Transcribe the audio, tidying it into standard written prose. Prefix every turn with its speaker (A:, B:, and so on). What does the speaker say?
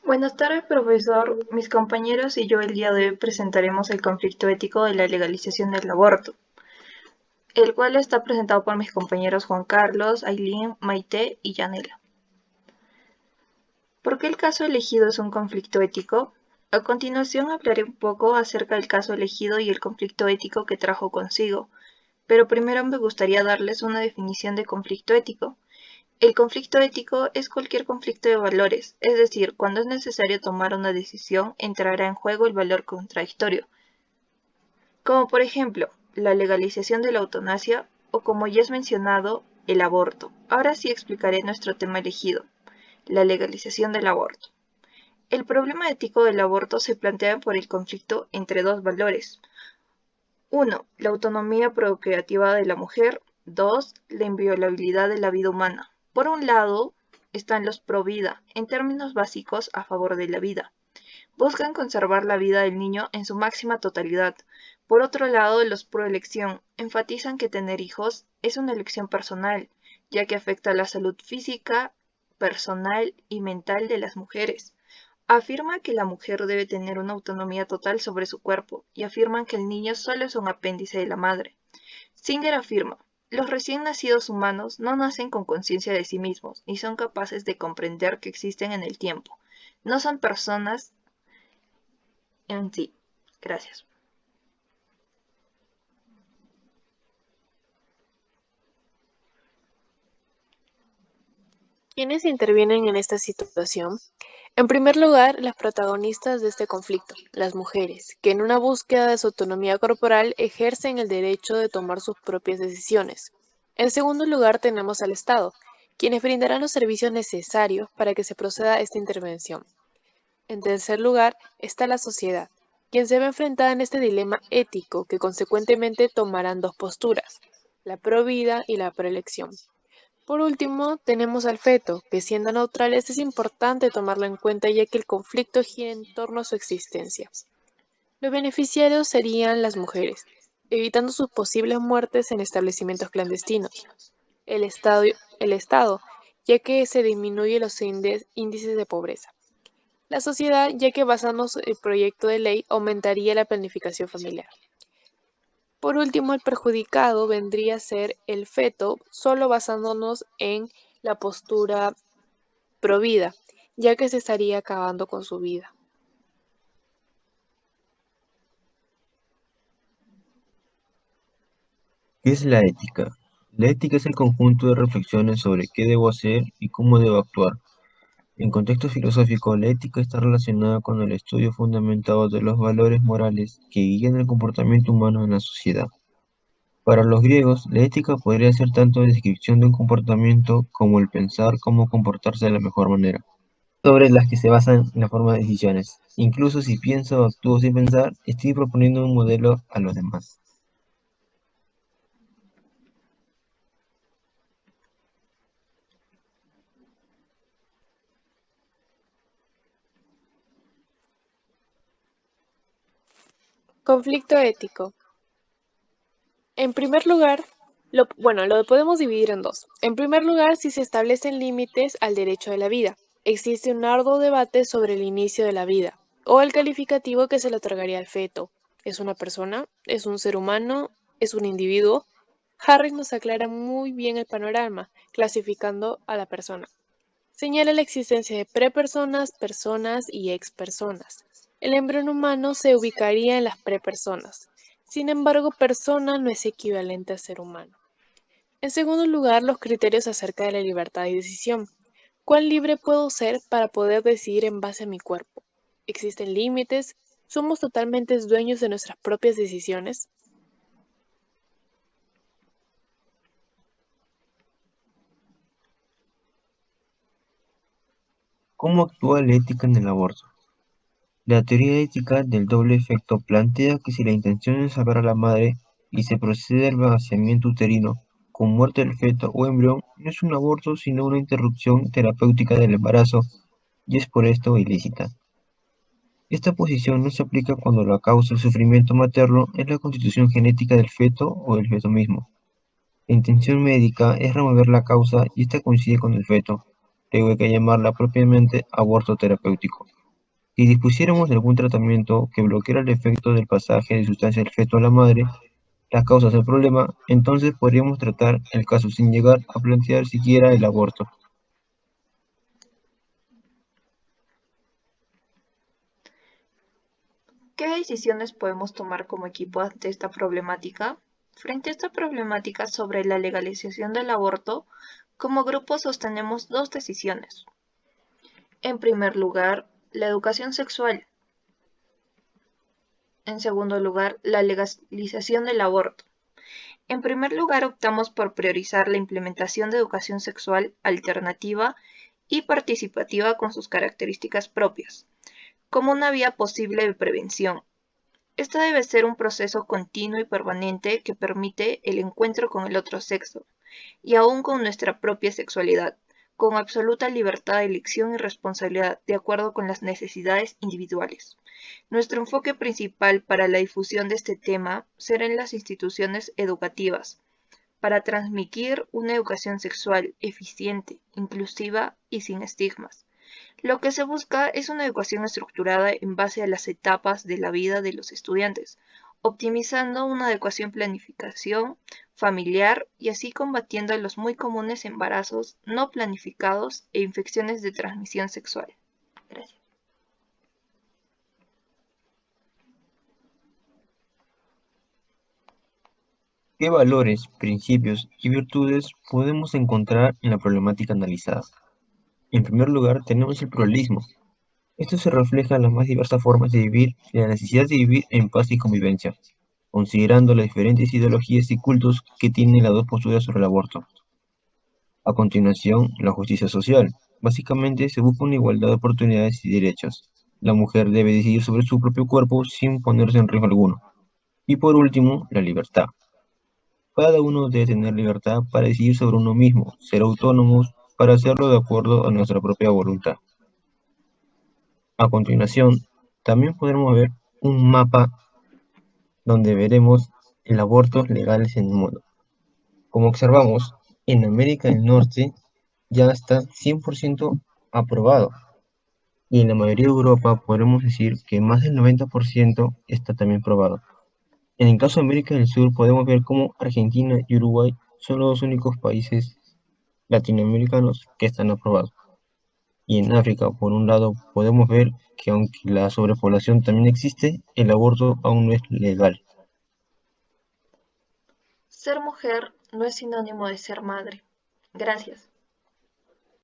A: Buenas tardes, profesor. Mis compañeros y yo el día de hoy presentaremos el conflicto ético de la legalización del aborto, el cual está presentado por mis compañeros Juan Carlos, Ailín, Maite y Yanela. ¿Por qué el caso elegido es un conflicto ético? A continuación hablaré un poco acerca del caso elegido y el conflicto ético que trajo consigo, pero primero me gustaría darles una definición de conflicto ético. El conflicto ético es cualquier conflicto de valores, es decir, cuando es necesario tomar una decisión, entrará en juego el valor contradictorio, como por ejemplo la legalización de la eutanasia o, como ya es mencionado, el aborto. Ahora sí explicaré nuestro tema elegido, la legalización del aborto. El problema ético del aborto se plantea por el conflicto entre dos valores. 1. La autonomía procreativa de la mujer. 2. La inviolabilidad de la vida humana. Por un lado, están los pro vida, en términos básicos a favor de la vida. Buscan conservar la vida del niño en su máxima totalidad. Por otro lado, los pro elección enfatizan que tener hijos es una elección personal, ya que afecta a la salud física, personal y mental de las mujeres. Afirma que la mujer debe tener una autonomía total sobre su cuerpo y afirman que el niño solo es un apéndice de la madre. Singer afirma, los recién nacidos humanos no nacen con conciencia de sí mismos, ni son capaces de comprender que existen en el tiempo. No son personas en sí. Gracias.
B: ¿Quiénes intervienen en esta situación? En primer lugar, las protagonistas de este conflicto, las mujeres, que en una búsqueda de su autonomía corporal ejercen el derecho de tomar sus propias decisiones. En segundo lugar, tenemos al Estado, quienes brindarán los servicios necesarios para que se proceda a esta intervención. En tercer lugar, está la sociedad, quien se ve enfrentada en este dilema ético que consecuentemente tomarán dos posturas, la pro vida y la pro elección. Por último, tenemos al feto, que siendo neutrales es importante tomarlo en cuenta ya que el conflicto gira en torno a su existencia. Los beneficiarios serían las mujeres, evitando sus posibles muertes en establecimientos clandestinos. El Estado, el Estado ya que se disminuye los índices de pobreza. La sociedad, ya que basamos el proyecto de ley aumentaría la planificación familiar. Por último, el perjudicado vendría a ser el feto, solo basándonos en la postura provida, ya que se estaría acabando con su vida.
C: ¿Qué es la ética? La ética es el conjunto de reflexiones sobre qué debo hacer y cómo debo actuar. En contexto filosófico, la ética está relacionada con el estudio fundamentado de los valores morales que guían el comportamiento humano en la sociedad. Para los griegos, la ética podría ser tanto descripción de un comportamiento como el pensar cómo comportarse de la mejor manera, sobre las que se basan en la forma de decisiones. Incluso si pienso o actúo sin pensar, estoy proponiendo un modelo a los demás.
B: Conflicto ético. En primer lugar, lo podemos dividir en dos. En primer lugar, si se establecen límites al derecho de la vida. Existe un arduo debate sobre el inicio de la vida, o el calificativo que se le otorgaría al feto. ¿Es una persona? ¿Es un ser humano? ¿Es un individuo? Harris nos aclara muy bien el panorama, clasificando a la persona. Señala la existencia de prepersonas, personas y expersonas. El embrión humano se ubicaría en las prepersonas. Sin embargo, persona no es equivalente a ser humano. En segundo lugar, los criterios acerca de la libertad de decisión. ¿Cuán libre puedo ser para poder decidir en base a mi cuerpo? ¿Existen límites? ¿Somos totalmente dueños de nuestras propias decisiones?
C: ¿Cómo actúa la ética en el aborto? La teoría ética del doble efecto plantea que si la intención es salvar a la madre y se procede al vaciamiento uterino con muerte del feto o embrión, no es un aborto sino una interrupción terapéutica del embarazo y es por esto ilícita. Esta posición no se aplica cuando la causa del sufrimiento materno es la constitución genética del feto o del feto mismo. La intención médica es remover la causa y esta coincide con el feto, luego hay que llamarla propiamente aborto terapéutico. Si dispusiéramos de algún tratamiento que bloqueara el efecto del pasaje de sustancia del feto a la madre, las causas del problema, entonces podríamos tratar el caso sin llegar a plantear siquiera el aborto.
A: ¿Qué decisiones podemos tomar como equipo ante esta problemática? Frente a esta problemática sobre la legalización del aborto, como grupo sostenemos dos decisiones. En primer lugar, la educación sexual. En segundo lugar, la legalización del aborto. En primer lugar, optamos por priorizar la implementación de educación sexual alternativa y participativa con sus características propias, como una vía posible de prevención. Esta debe ser un proceso continuo y permanente que permite el encuentro con el otro sexo, y aún con nuestra propia sexualidad, con absoluta libertad de elección y responsabilidad de acuerdo con las necesidades individuales. Nuestro enfoque principal para la difusión de este tema será en las instituciones educativas, para transmitir una educación sexual eficiente, inclusiva y sin estigmas. Lo que se busca es una educación estructurada en base a las etapas de la vida de los estudiantes, optimizando una adecuación planificación familiar y así combatiendo los muy comunes embarazos no planificados e infecciones de transmisión sexual. Gracias.
C: ¿Qué valores, principios y virtudes podemos encontrar en la problemática analizada? En primer lugar, tenemos el pluralismo. Esto se refleja en las más diversas formas de vivir y la necesidad de vivir en paz y convivencia, considerando las diferentes ideologías y cultos que tienen las dos posturas sobre el aborto. A continuación, la justicia social. Básicamente se busca una igualdad de oportunidades y derechos. La mujer debe decidir sobre su propio cuerpo sin ponerse en riesgo alguno. Y por último, la libertad. Cada uno debe tener libertad para decidir sobre uno mismo, ser autónomos para hacerlo de acuerdo a nuestra propia voluntad. A continuación, también podremos ver un mapa donde veremos el aborto legales en el mundo. Como observamos, en América del Norte ya está 100% aprobado y en la mayoría de Europa podremos decir que más del 90% está también aprobado. En el caso de América del Sur podemos ver cómo Argentina y Uruguay son los únicos países latinoamericanos que están aprobados. Y en África, por un lado, podemos ver que aunque la sobrepoblación también existe, el aborto aún no es legal.
A: Ser mujer no es sinónimo de ser madre. Gracias.